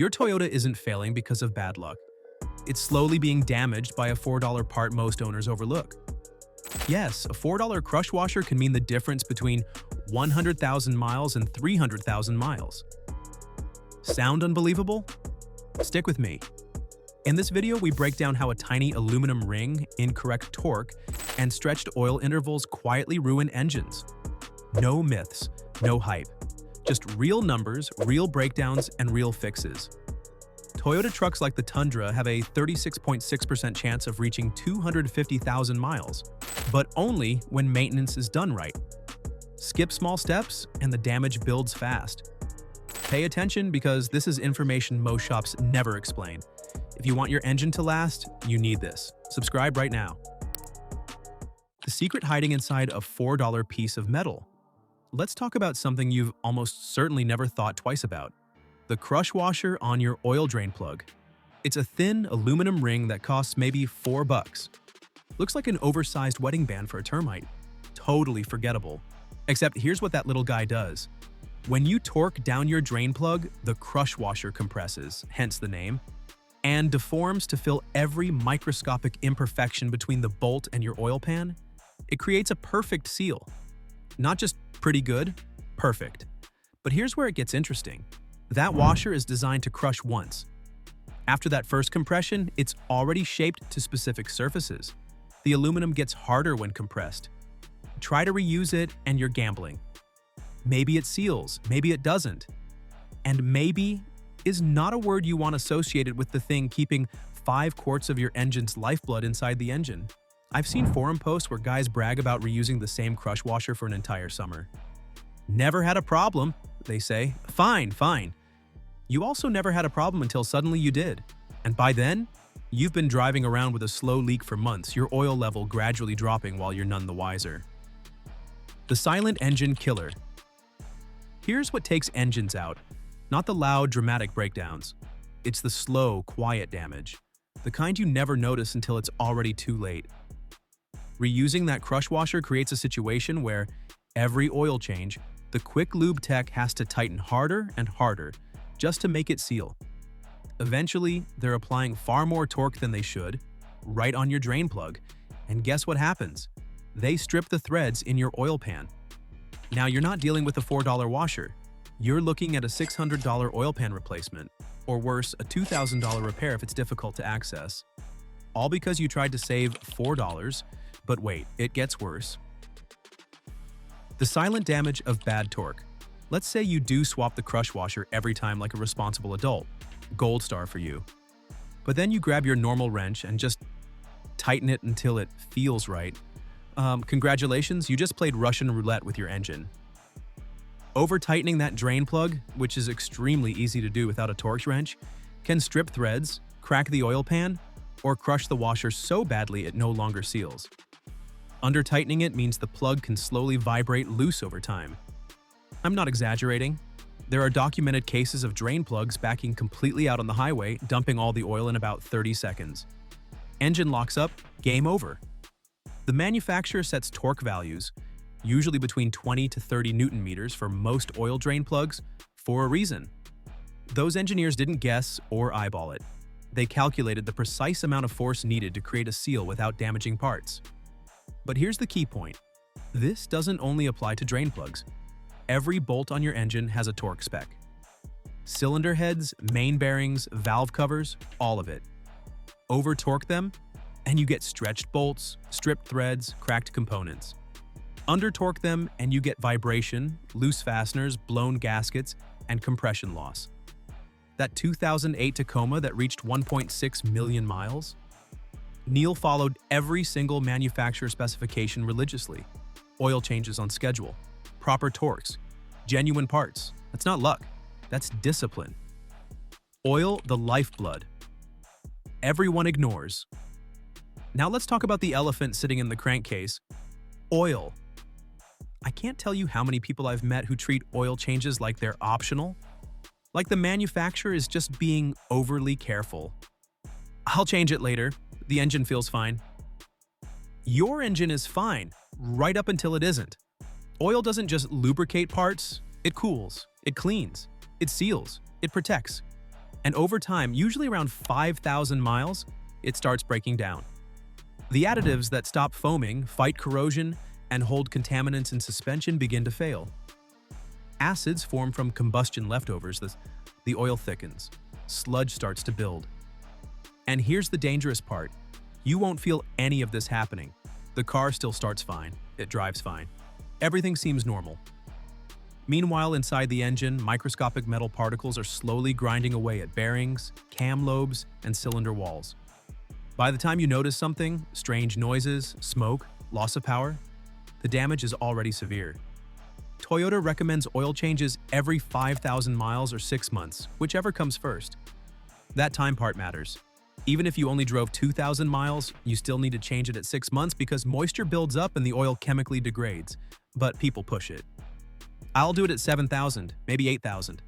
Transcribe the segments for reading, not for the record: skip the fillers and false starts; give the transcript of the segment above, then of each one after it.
Your Toyota isn't failing because of bad luck. It's slowly being damaged by a $4 part most owners overlook. Yes, a $4 crush washer can mean the difference between 100,000 miles and 300,000 miles. Sound unbelievable? Stick with me. In this video, we break down how a tiny aluminum ring, incorrect torque, and stretched oil intervals quietly ruin engines. No myths, no hype. Just real numbers, real breakdowns, and real fixes. Toyota trucks like the Tundra have a 36.6% chance of reaching 250,000 miles, but only when maintenance is done right. Skip small steps, and the damage builds fast. Pay attention because this is information most shops never explain. If you want your engine to last, you need this. Subscribe right now. The secret hiding inside a $4 piece of metal. Let's talk about something you've almost certainly never thought twice about. The crush washer on your oil drain plug. It's a thin aluminum ring that costs maybe $4. Looks like an oversized wedding band for a termite. Totally forgettable. Except here's what that little guy does. When you torque down your drain plug, the crush washer compresses, hence the name, and deforms to fill every microscopic imperfection between the bolt and your oil pan. It creates a perfect seal. Not just pretty good, perfect. But here's where it gets interesting. That washer is designed to crush once. After that first compression, it's already shaped to specific surfaces. The aluminum gets harder when compressed. Try to reuse it and you're gambling. Maybe it seals, maybe it doesn't. And maybe is not a word you want associated with the thing keeping 5 quarts of your engine's lifeblood inside the engine. I've seen forum posts where guys brag about reusing the same crush washer for an entire summer. Never had a problem, they say. Fine, fine. You also never had a problem until suddenly you did. And by then, you've been driving around with a slow leak for months, your oil level gradually dropping while you're none the wiser. The silent engine killer. Here's what takes engines out. Not the loud, dramatic breakdowns. It's the slow, quiet damage. The kind you never notice until it's already too late. Reusing that crush washer creates a situation where every oil change, the quick lube tech has to tighten harder and harder just to make it seal. Eventually, they're applying far more torque than they should, right on your drain plug. And guess what happens? They strip the threads in your oil pan. Now you're not dealing with a $4 washer. You're looking at a $600 oil pan replacement, or worse, a $2,000 repair if it's difficult to access. All because you tried to save $4, but wait, it gets worse. The silent damage of bad torque. Let's say you do swap the crush washer every time like a responsible adult. Gold star for you. But then you grab your normal wrench and just tighten it until it feels right. Congratulations, you just played Russian roulette with your engine. Over-tightening that drain plug, which is extremely easy to do without a Torx wrench, can strip threads, crack the oil pan, or crush the washer so badly it no longer seals. Under-tightening it means the plug can slowly vibrate loose over time. I'm not exaggerating. There are documented cases of drain plugs backing completely out on the highway, dumping all the oil in about 30 seconds. Engine locks up, game over. The manufacturer sets torque values, usually between 20 to 30 Newton meters for most oil drain plugs, for a reason. Those engineers didn't guess or eyeball it. They calculated the precise amount of force needed to create a seal without damaging parts. But here's the key point. This doesn't only apply to drain plugs. Every bolt on your engine has a torque spec. Cylinder heads, main bearings, valve covers, all of it. Over-torque them, and you get stretched bolts, stripped threads, cracked components. Under-torque them, and you get vibration, loose fasteners, blown gaskets, and compression loss. That 2008 Tacoma that reached 1.6 million miles? Neil followed every single manufacturer specification religiously. Oil changes on schedule, proper torques, genuine parts. That's not luck, that's discipline. Oil, the lifeblood. Everyone ignores. Now let's talk about the elephant sitting in the crankcase. Oil. I can't tell you how many people I've met who treat oil changes like they're optional. Like the manufacturer is just being overly careful. I'll change it later. The engine feels fine. Your engine is fine, right up until it isn't. Oil doesn't just lubricate parts, it cools, it cleans, it seals, it protects. And over time, usually around 5,000 miles, it starts breaking down. The additives that stop foaming, fight corrosion, and hold contaminants in suspension begin to fail. Acids form from combustion leftovers. The oil thickens. Sludge starts to build. And here's the dangerous part. You won't feel any of this happening. The car still starts fine. It drives fine. Everything seems normal. Meanwhile, inside the engine, microscopic metal particles are slowly grinding away at bearings, cam lobes, and cylinder walls. By the time you notice something, strange noises, smoke, loss of power, the damage is already severe. Toyota recommends oil changes every 5,000 miles or 6 months, whichever comes first. That time part matters. Even if you only drove 2,000 miles, you still need to change it at 6 months because moisture builds up and the oil chemically degrades. But people push it. I'll do it at 7,000, maybe 8,000.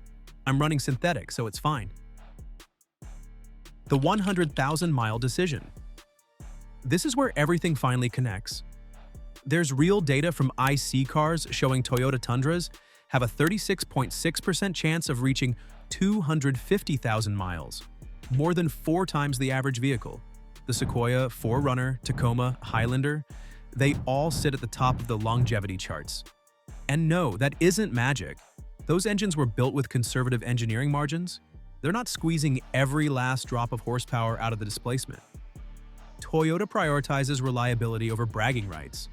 I'm running synthetic, so it's fine. The 100,000-mile decision. This is where everything finally connects. There's real data from IC cars showing Toyota Tundras have a 36.6% chance of reaching 250,000 miles, more than 4 times the average vehicle. The Sequoia, 4Runner, Tacoma, Highlander, they all sit at the top of the longevity charts. And no, that isn't magic. Those engines were built with conservative engineering margins. They're not squeezing every last drop of horsepower out of the displacement. Toyota prioritizes reliability over bragging rights.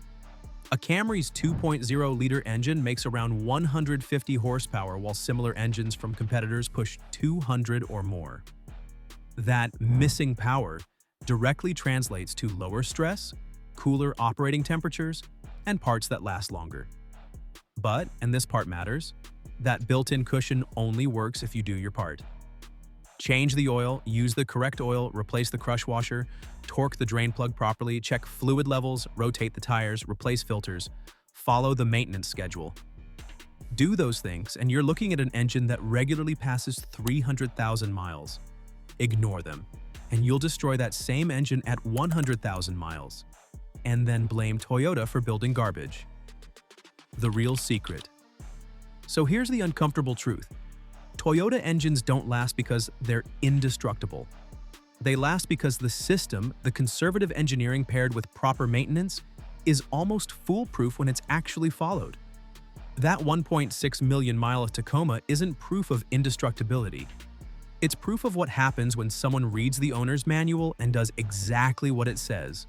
A Camry's 2.0-liter engine makes around 150 horsepower while similar engines from competitors push 200 or more. That missing power directly translates to lower stress, cooler operating temperatures, and parts that last longer. But, and this part matters, that built-in cushion only works if you do your part. Change the oil, use the correct oil, replace the crush washer, torque the drain plug properly, check fluid levels, rotate the tires, replace filters, follow the maintenance schedule. Do those things, and you're looking at an engine that regularly passes 300,000 miles. Ignore them, and you'll destroy that same engine at 100,000 miles. And then blame Toyota for building garbage. The real secret. So here's the uncomfortable truth. Toyota engines don't last because they're indestructible. They last because the system, the conservative engineering paired with proper maintenance, is almost foolproof when it's actually followed. That 1.6 million mile Tacoma isn't proof of indestructibility. It's proof of what happens when someone reads the owner's manual and does exactly what it says.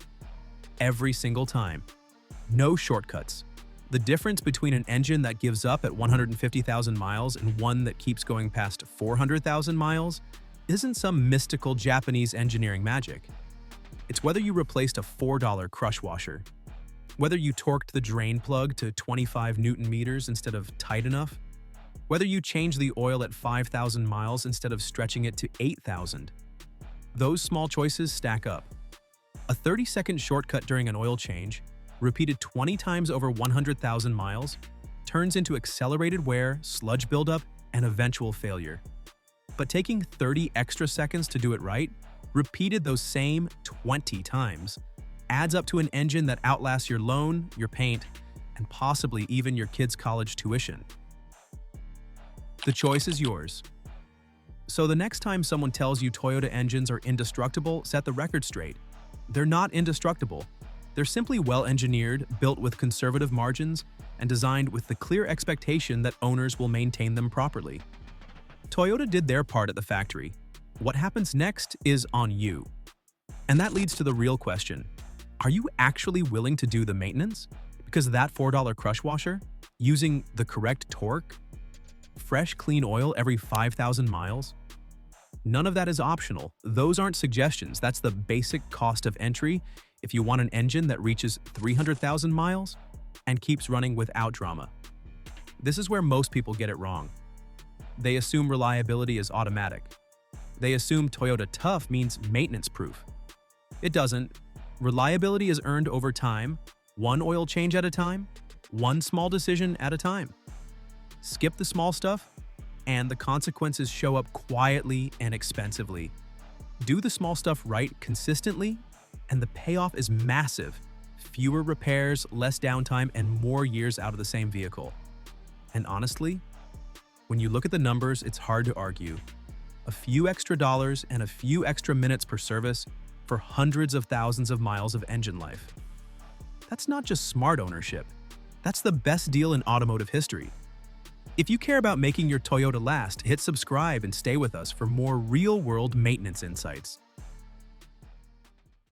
Every single time. No shortcuts. The difference between an engine that gives up at 150,000 miles and one that keeps going past 400,000 miles isn't some mystical Japanese engineering magic. It's whether you replaced a $4 crush washer, whether you torqued the drain plug to 25 Newton meters instead of tight enough, whether you changed the oil at 5,000 miles instead of stretching it to 8,000. Those small choices stack up. A 30-second shortcut during an oil change, repeated 20 times over 100,000 miles, turns into accelerated wear, sludge buildup, and eventual failure. But taking 30 extra seconds to do it right, repeated those same 20 times, adds up to an engine that outlasts your loan, your paint, and possibly even your kid's college tuition. The choice is yours. So the next time someone tells you Toyota engines are indestructible, set the record straight. They're not indestructible. They're simply well-engineered, built with conservative margins, and designed with the clear expectation that owners will maintain them properly. Toyota did their part at the factory. What happens next is on you. And that leads to the real question. Are you actually willing to do the maintenance? Because that $4 crush washer, using the correct torque, fresh, clean oil every 5,000 miles? None of that is optional. Those aren't suggestions. That's the basic cost of entry if you want an engine that reaches 300,000 miles and keeps running without drama. This is where most people get it wrong. They assume reliability is automatic. They assume Toyota Tough means maintenance-proof. It doesn't. Reliability is earned over time, one oil change at a time, one small decision at a time. Skip the small stuff, and the consequences show up quietly and expensively. Do the small stuff right consistently, and the payoff is massive. Fewer repairs, less downtime, and more years out of the same vehicle. And honestly, when you look at the numbers, it's hard to argue. A a few extra dollars and a few extra minutes per service for hundreds of thousands of miles of engine life. That's not just smart ownership. That's the best deal in automotive history. If you care about making your Toyota last, hit subscribe and stay with us for more real-world maintenance insights.